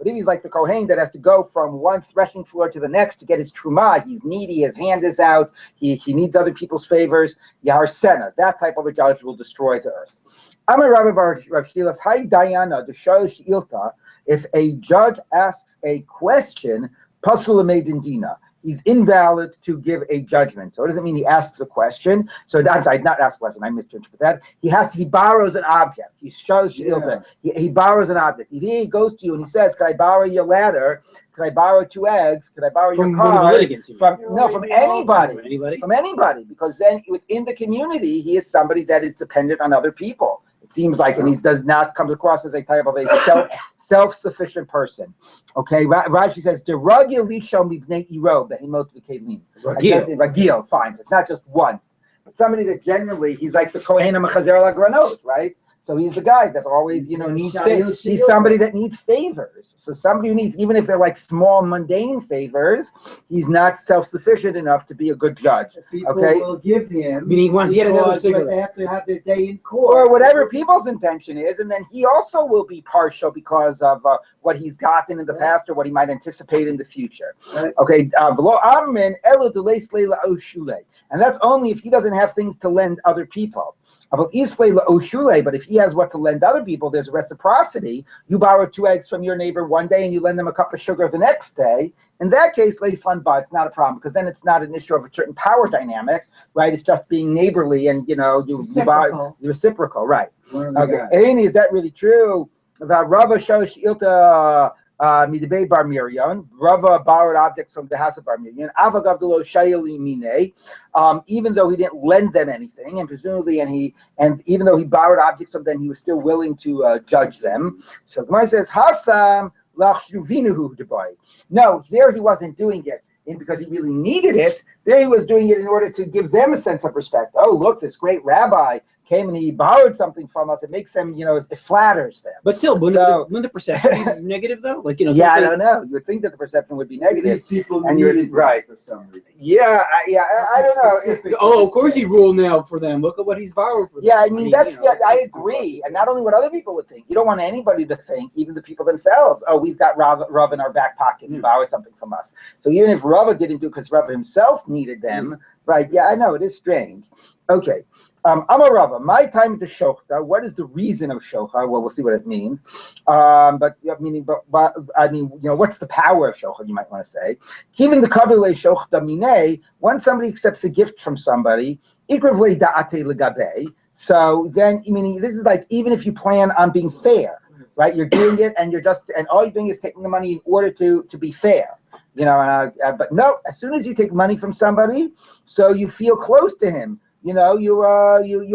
if he's like the Kohen that has to go from one threshing floor to the next to get his truma, he's needy, his hand is out, he needs other people's favors, Yahar Sena, that type of a judge will destroy the earth. Amar Rabbi Bar Shchilas, Hai Dayana, the Shosh Ilta, if a judge asks a question, Pasul Meidin Dina, he's invalid to give a judgment. So it doesn't mean he asks a question. So I'm sorry, not ask a question. I misinterpret that. He borrows an object. He shows he borrows an object. If he goes to you and he says, "Can I borrow your ladder? Can I borrow 2 eggs? Can I borrow your car?" From anybody. From anybody, because then within the community, he is somebody that is dependent on other people. It seems like, and he does not come across as a type of a self-sufficient person. Okay, Rashi says, Ragil, fine. It's not just once, but somebody that generally, he's like the Kohen HaMechazer LaGranot, right? So he's the guy that always, needs favors. He's somebody that needs favors. So somebody who needs, even if they're like small, mundane favors, he's not self-sufficient enough to be a good judge. People will give him. I mean, he wants yet another cigarette. They have to have their day in court. Or whatever people's intention is, and then he also will be partial because of what he's gotten in the past or what he might anticipate in the future. Right. Okay, and that's only if he doesn't have things to lend other people. But if he has what to lend other people, there's reciprocity. You borrow 2 eggs from your neighbor one day and you lend them a cup of sugar the next day. In that case, it's not a problem, because then it's not an issue of a certain power dynamic, right? It's just being neighborly and, you buy reciprocal, right? Okay. And is that really true? That Rava shows Ilta Midibei Bar Miriam. Rava borrowed objects from the house of Bar Miriam. Avagavdulo Shayeli Mine. Even though he didn't lend them anything, and presumably, and even though he borrowed objects from them, he was still willing to judge them. So the Gemara says, Hasam lachshuvinuhu debai. No, there he wasn't doing it because he really needed it. There he was doing it in order to give them a sense of respect. Oh, look, this great rabbi came and he borrowed something from us. It makes them, it flatters them. But still, wouldn't the perception be negative though? Like, yeah, I don't know. You would think that the perception would be negative. These people and you're right for some reason. Yeah, I don't know. Oh, of course he ruled now for them. Look at what he's borrowed for them. Yeah, I mean, I agree. And not only what other people would think. You don't want anybody to think, even the people themselves, oh, we've got Rav in our back pocket. He borrowed something from us. So even if Rav didn't do it because Rav himself needed them, right? Yeah, I know. It is strange. Okay. Amar Rava, my time at the shochta. What is the reason of shocha? Well, we'll see what it means. But what's the power of shocha? You might want to say. Even the kabile shochta mine. Once somebody accepts a gift from somebody, ikrivle da'ate legabe. So then, this is like, even if you plan on being fair, right? You're doing it, and all you're doing is taking the money in order to be fair. But no, as soon as you take money from somebody, so you feel close to him. You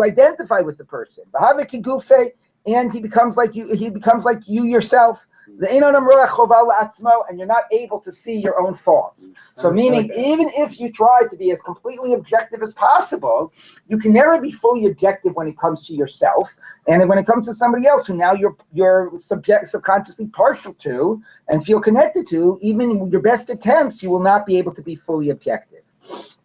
identify with the person. And he becomes like you. He becomes like you yourself. And you're not able to see your own thoughts. So meaning, even if you try to be as completely objective as possible, you can never be fully objective when it comes to yourself, and when it comes to somebody else who now you're subconsciously partial to and feel connected to. Even in your best attempts, you will not be able to be fully objective.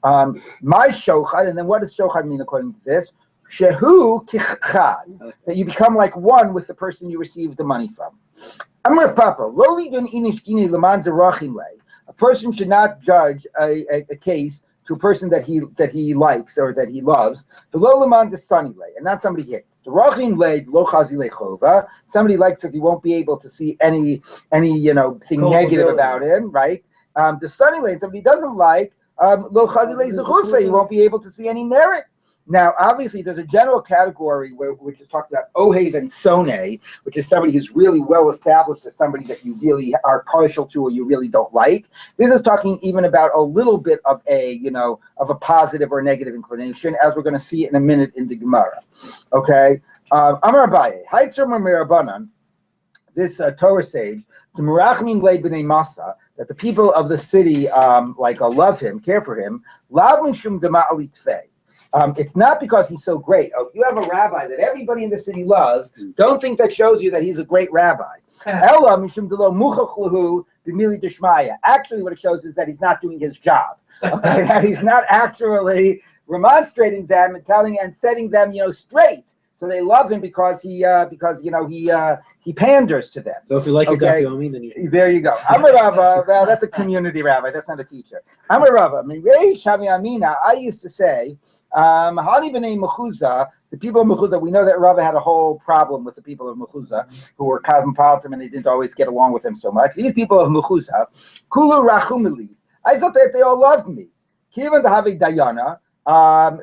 My shochad, and then what does shochad mean according to this? Shehu kichad, that you become like one with the person you receive the money from. Amar Papa, loli dun inishkini leman derachim le. A person should not judge a case to a person that he likes or that he loves. The lo leman desani le, and not somebody he hates. Derachim le lo chazi le chova. Somebody likes that he won't be able to see any thing negative about him, right? The sunny le, somebody doesn't like. You won't be able to see any merit. Now, obviously, there's a general category which is talked about ohev and soneh, which is somebody who's really well established as somebody that you really are partial to or you really don't like. This is talking even about a little bit of a positive or negative inclination, as we're going to see in a minute in the Gemara. Okay, Amar Abaye, Haitzur Mirabanan, this Torah sage, the Merachmin Le B'nei Masa, that the people of the city love him, care for him. It's not because he's so great. Oh, if you have a rabbi that everybody in the city loves, don't think that shows you that he's a great rabbi. Actually, what it shows is that he's not doing his job. Okay, that he's not actually remonstrating them and telling and setting them, straight. So they love him because he panders to them. So if you like your Yomi, then there you go. Amar Rava, well, that's a community rabbi. That's not a teacher. Amar Rava, I used to say, Hani b'nei Mechuza, the people of Mechuza, we know that Rava had a whole problem with the people of Mechuza, who were cosmopolitan and they didn't always get along with him so much. These people of Mechuza, Kulu Rachumili, I thought that they all loved me. Kivan Dahavi Dayana.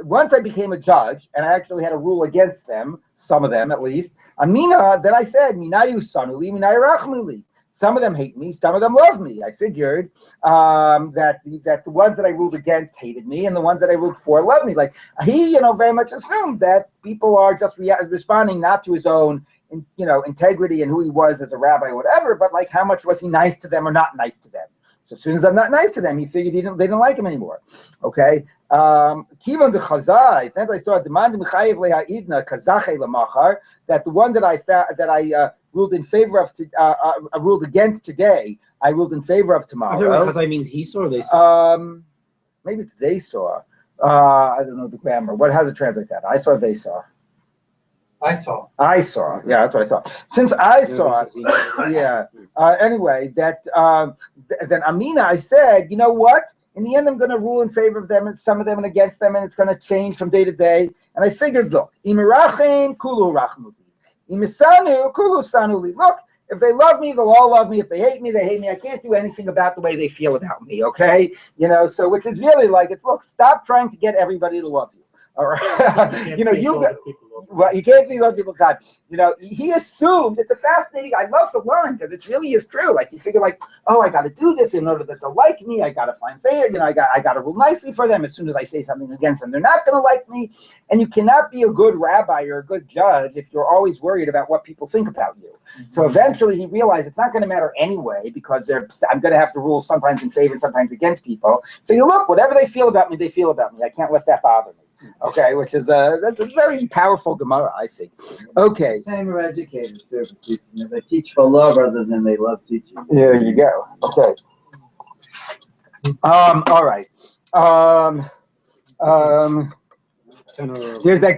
Once I became a judge, and I actually had a rule against them, some of them at least. Amina, then I said, Minayu Sanuli, Minayu Rachmuli. Some of them hate me, some of them love me. I figured that the ones that I ruled against hated me, and the ones that I ruled for loved me. Like he, very much assumed that people are just responding not to his own, integrity and who he was as a rabbi or whatever, but like how much was he nice to them or not nice to them. So as soon as I'm not nice to them, he figured they didn't like him anymore. Okay. Kivan the Chazai. Then I saw demand Michayev leHa'idna Kazache lemachar, that the one that I ruled in favor of, ruled against today, I ruled in favor of tomorrow. Chazai means he saw or they saw. Maybe it's they saw. I don't know the grammar. How does it translate that? I saw. They saw. I saw. Yeah, that's what I thought. Since I saw, yeah. Anyway, then Amina, I said, you know what? In the end, I'm going to rule in favor of them and some of them and against them, and it's going to change from day to day. And I figured, look, imirachim kulu rachmuli, imisanu kulu sanuli. Look, if they love me, they'll all love me. If they hate me, they hate me. I can't do anything about the way they feel about me. Okay, so which is really like it's. Look, stop trying to get everybody to love you. All right, you can't please other people. God, he assumed. It's a fascinating. I love to learn because it really is true. Like you figure, like, oh, I got to do this in order that they'll like me. I got to find favor. I got to rule nicely for them. As soon as I say something against them, they're not going to like me. And you cannot be a good rabbi or a good judge if you're always worried about what people think about you. Mm-hmm. So eventually, he realized it's not going to matter anyway because I'm going to have to rule sometimes in favor and sometimes against people. So you look, whatever they feel about me, they feel about me. I can't let that bother me. Okay, which is that's a very powerful Gemara, I think. Okay. Same are educators too. They teach for love rather than they love teaching. There you go. Okay. All right. There's the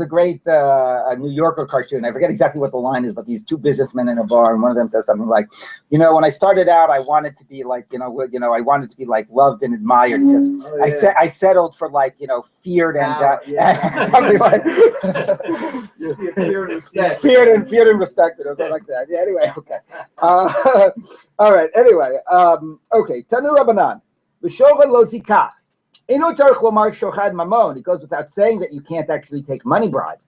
great New Yorker cartoon. I forget exactly what the line is, but these two businessmen in a bar, and one of them says something like, when I started out, I wanted to be like, I wanted to be like loved and admired. He says, I settled for like, feared and something like feared and respected, or something like that. Yeah. Anyway, okay. All right. Anyway, okay. Tanu Rabbanan, v'shochad lo tikach. He goes without saying that you can't actually take money bribes.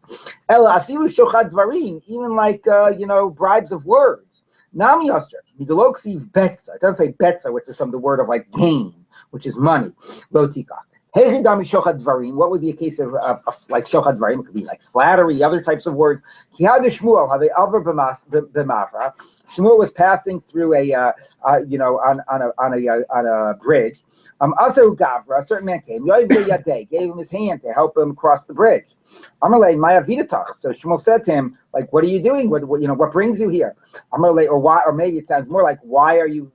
Even like bribes of words. Nam Yasser. It doesn't say betza, which is from the word of like gain, which is money. Lo tikach. What would be a case of like shochad dvarim? It could be like flattery, other types of words. Shmuel was passing through on a bridge. Also Gavra, a certain man came, gave him his hand to help him cross the bridge. Amalei Maya Vidatach. So Shmuel said to him, like, what are you doing? What brings you here? Amalei, or why, or maybe it sounds more like, why do you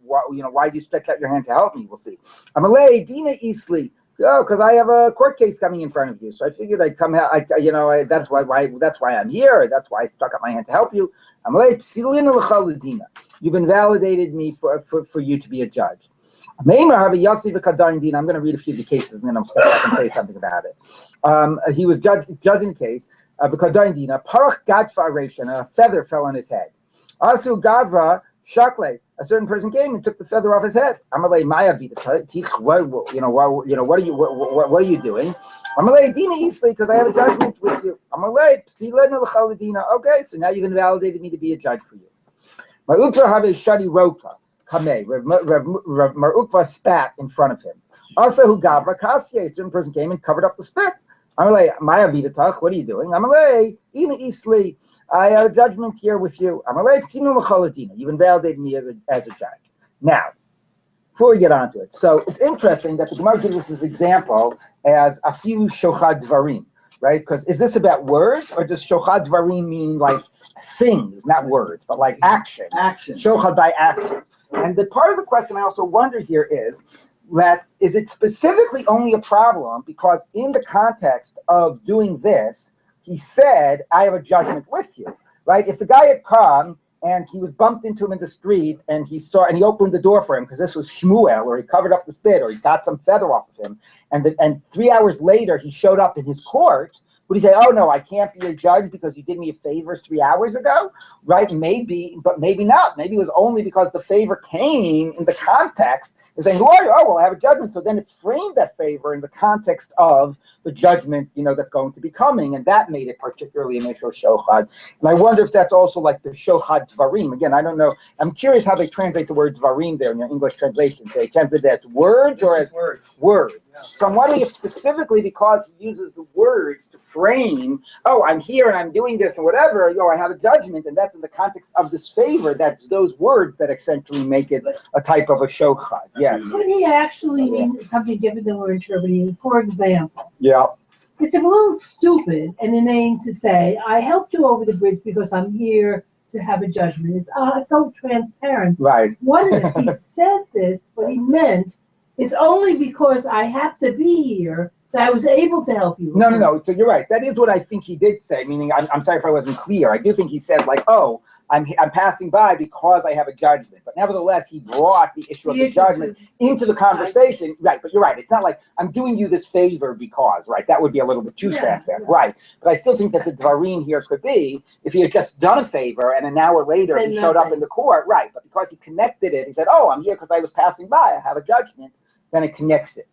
stretch out your hand to help me? We'll see. Amalei Dina Isli. Oh, because I have a court case coming in front of you, so I figured I'd come. That's why I'm here. That's why I stuck up my hand to help you. You've invalidated me for you to be a judge. I'm going to read a few of the cases and then I'm step back and say something about it. He was judging the case. A feather fell on his head. Asu Gavra Shakle. A certain person came and took the feather off his head. Amalei Maya what are you doing? Amalei Dina Isli, because I have a judgment with you. Amalei Psilena L'Chaladina. Okay, so now you've invalidated me to be a judge for you. Ma'ukva have a shadi roka. Kameh. Mar Ukva spat in front of him. Also, who Gavra Kasye, a certain person came and covered up the spit. Amalei Maya Vidatach, what are you doing? Amalei Ina Isli. I have a judgment here with you. You've invalidated me as a judge. Now, before we get on to it, so it's interesting that the Gemara gives us this example as afilu shochad dvarim, right? Because is this about words, or does shochad dvarim mean like things, not words, but like action? Action. Shochad by action. And the part of the question I also wonder here is it specifically only a problem because in the context of doing this, he said, I have a judgment with you, right? If the guy had come and he was bumped into him in the street and he opened the door for him because this was Shmuel, or he covered up the spit, or he got some feather off of him, and 3 hours later he showed up in his court, Would he say, oh no, I can't be a judge because you did me a favor 3 hours ago? Right? Maybe, but maybe not. Maybe it was only because the favor came in the context of saying, who are you? Oh, well, I have a judgment. So then it framed that favor in the context of the judgment, that's going to be coming, and that made it particularly an issue of shochad. And I wonder if that's also like the shochad dvarim. Again, I don't know. I'm curious how they translate the word dvarim there in their English translation. So they translate it as words or as words. Yeah. So I'm wondering if specifically because he uses the words to frame, oh, I'm here and I'm doing this and whatever, I have a judgment, and that's in the context of this favor, that's those words that essentially make it a type of a shochad. Yes. Could he actually mean something different than we're interpreting? For example, it's a little stupid and inane to say, I helped you over the bridge because I'm here to have a judgment. It's so transparent. Right. What if he said this, but he meant it's only because I have to be here that I was able to help you. No. So you're right. That is what I think he did say, meaning I'm sorry if I wasn't clear. I do think he said like, oh, I'm passing by because I have a judgment. But nevertheless, he brought the issue of the judgment into the conversation. Right, but you're right. It's not like I'm doing you this favor because, right? That would be a little bit too transparent. Right. But I still think that the dvarim here could be, if he had just done a favor and an hour later he showed up in the court, right. But because he connected it, he said, oh, I'm here because I was passing by. I have a judgment. Then it connects it.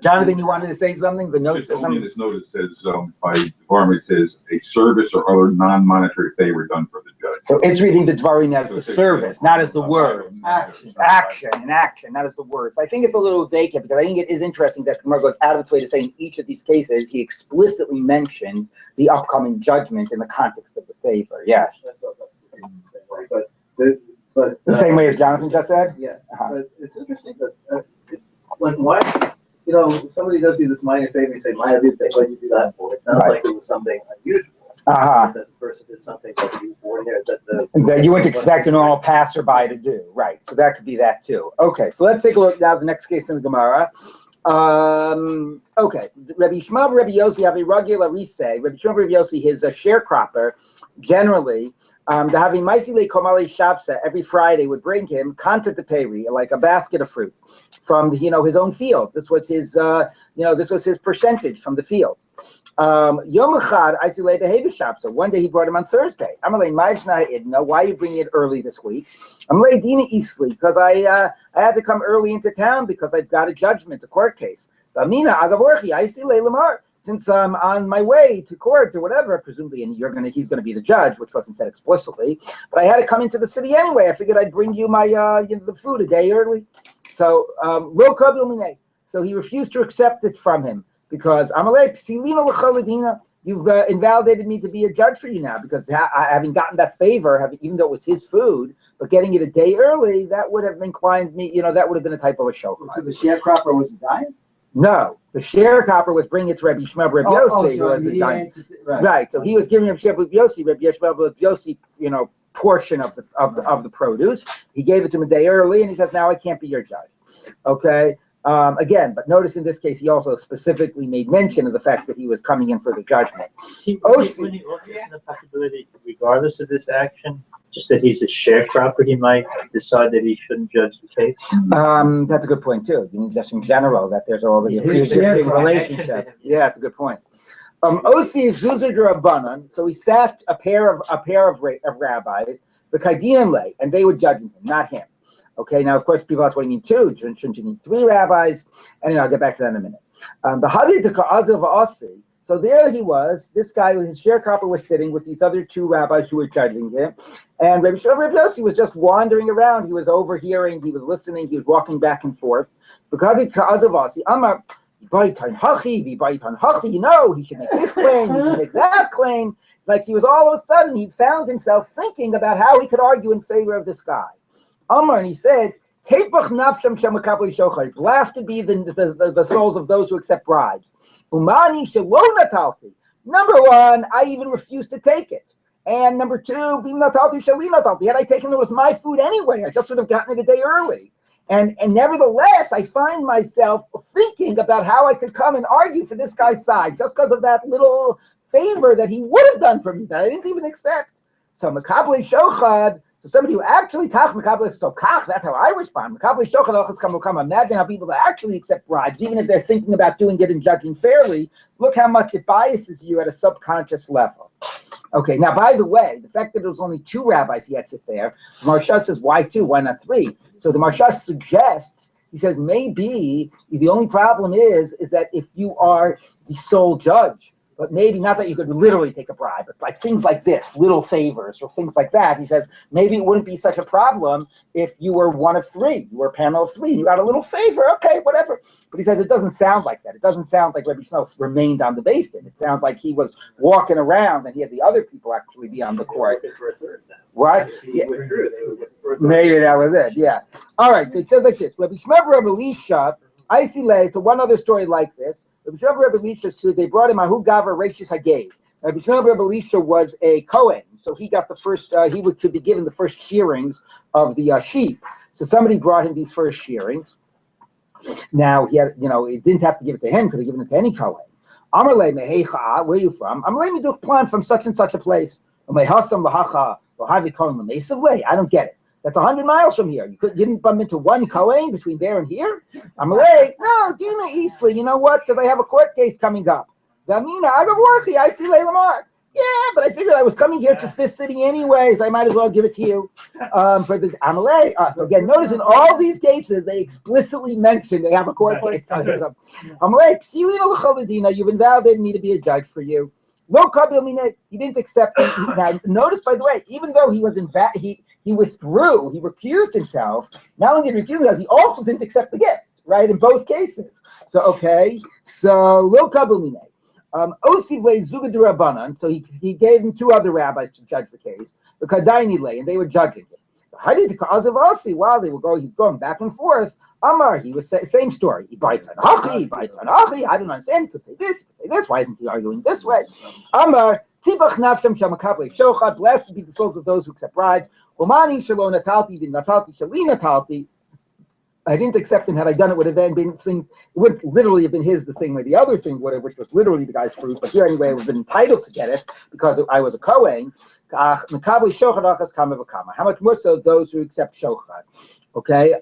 Jonathan, you wanted to say something? The note says something. This notice says by Dvarim, it says a service or other non-monetary favor done for the judge. So it's reading the Dvarim as the service, not as the word. Action, not as the words. I think it's a little vacant because I think it is interesting that Gemara goes out of its way to say in each of these cases he explicitly mentioned the upcoming judgment in the context of the favor. Yes. But the same way as Jonathan just said. Yeah. But it's interesting that why. Somebody does you this minor favor, you say, minor favor, what did you do that for? It sounds like it was something unusual. That the person did something that you ordinary, that you wouldn't expect a normal passerby to do. Right. So that could be that too. Okay. So let's take a look now at the next case in the Gemara. Okay. Rabbi Shmuel, Rabbi Yossi have a regular resay. Rabbi Shmuel, Rabbi Yossi, his sharecropper, generally, the having Maisile Komali Shapsa every Friday would bring him Kanta de Peri, like a basket of fruit from his own field. This was his this was his percentage from the field. Yom Echad Aisile de Hebe Shapsa. One day he brought him on Thursday. Amalei Maishna Idna. Why are you bringing it early this week? Amalei Dina Isli, because I had to come early into town because I've got a judgment, a court case. Amina Agavorchi Aisile Lamar. Since I'm on my way to court or whatever, presumably, and he's gonna be the judge, which wasn't said explicitly, but I had to come into the city anyway. I figured I'd bring you my the food a day early. So so he refused to accept it from him because you've invalidated me to be a judge for you now because having gotten that favor, even though it was his food, but getting it a day early, that would have inclined me. That would have been a type of a show. So the sharecropper was dying? No, the sharecropper was bringing it to Rabbi Shmuel Rabbi Yossi, who was the dying. Right. So he was giving Rabbi Shmuel Rabbi Shmuel Yossi, portion of the produce. He gave it to him a day early, and he says, "Now I can't be your judge." Okay. Again, but notice in this case, he also specifically made mention of the fact that he was coming in for the judgment. When he also has the possibility, regardless of this action, just that he's a sharecropper, he might decide that he shouldn't judge the case. That's a good point too. You mean just in general that there's already a pre-existing relationship. Yeah, that's a good point. Osi is Zuzah Rabbanan, so he sat a pair of rabbis, the Kaidian lay, and they would judge him, not him. Okay, now of course people ask what do you mean two? Shouldn't you mean three rabbis? Anyway, I'll get back to that in a minute. The Hadid Ka'azav Asi. So there he was. This guy, his sharecropper, was sitting with these other two rabbis who were judging him, and Rabbi Yossi was just wandering around. He was overhearing. He was listening. He was walking back and forth. The Hadid Ka'azav Asi. Amar. He should make this claim, he should make that claim. Like he was all of a sudden, he found himself thinking about how he could argue in favor of this guy. Amar, and he said, blasted be the souls of those who accept bribes. Number one, I even refused to take it. And number two, had I taken it, it was my food anyway. I just would have gotten it a day early. And nevertheless, I find myself thinking about how I could come and argue for this guy's side just because of that little favor that he would have done for me that I didn't even accept. So Makabli Shochad, So somebody who actually kach mekabel, so kach, that's how I respond. Mekabel shochet ochos kamu kama. Imagine how people that actually accept bribes, even if they're thinking about doing it and judging fairly, look how much it biases you at a subconscious level. Okay, now by the way, the fact that there was only 2 rabbis yet sit there, Marsha says, why 2? Why not 3? So the Marsha suggests, he says, maybe the only problem is that if you are the sole judge, but maybe not that you could literally take a bribe, but like things like this, little favors or things like that. He says, maybe it wouldn't be such a problem if you were one of 3. You were a panel of 3, and you got a little favor, okay, whatever. But he says it doesn't sound like that. It doesn't sound like Rabbi Shmuel remained on the Beis Din. It sounds like he was walking around and he had the other people actually be on the court. What? Yeah. Maybe that was it, yeah. All right, so it says like this. Rabbi Shmuel, Rabbi Elisha, I see lay, so one other story like this. Rabbi Shmuel, Rabbi Elisha, so they brought him Ahu Gavar Rashis Hagez. Rabbi Shmuel, Rabbi Elisha was a Kohen, so he got the first, could be given the first shearings of the sheep. So somebody brought him these first shearings. Now, he had, it didn't have to give it to him, could have given it to any Kohen. Amarle Mehecha, where are you from? Amarle Meduch Plan, from such and such a place. Mehasam Lahacha, Lohavi Kohen Lemesavle. I don't get it. That's 100 miles from here. You didn't bump into one Kohen between there and here? Amarle, no, Dina Easley. You know what? Because I have a court case coming up. Damina, I go worthy. I see Lamar. Yeah, but I figured I was coming here to this city anyways. I might as well give it to you for the Amalei. So again, notice in all these cases, they explicitly mention they have a court case coming up. Amalei, you've invalidated me to be a judge for you. He didn't accept it. Now, notice, by the way, even though he was he withdrew, he recused himself. Not only did he recuse himself, he also didn't accept the gift, right, in both cases. So, okay, so lo kabel minei. So he gave him 2 other rabbis to judge the case, and they were judging it. While they were he's going back and forth. Amar, he was same story. I don't understand. He could say this, Why isn't he arguing this way? Amar, blessed be the souls of those who accept bribes. I didn't accept him. Had I done it, would have then been it would literally have been his the same way the other thing would have, which was literally the guy's fruit. But here anyway, I would have been entitled to get it because I was a Kohen. How much more so those who accept shochat? Okay.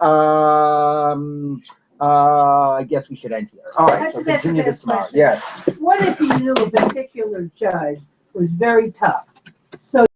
I guess we should end here. All right. So continue this tomorrow. Yeah. What if you knew a particular judge was very tough? So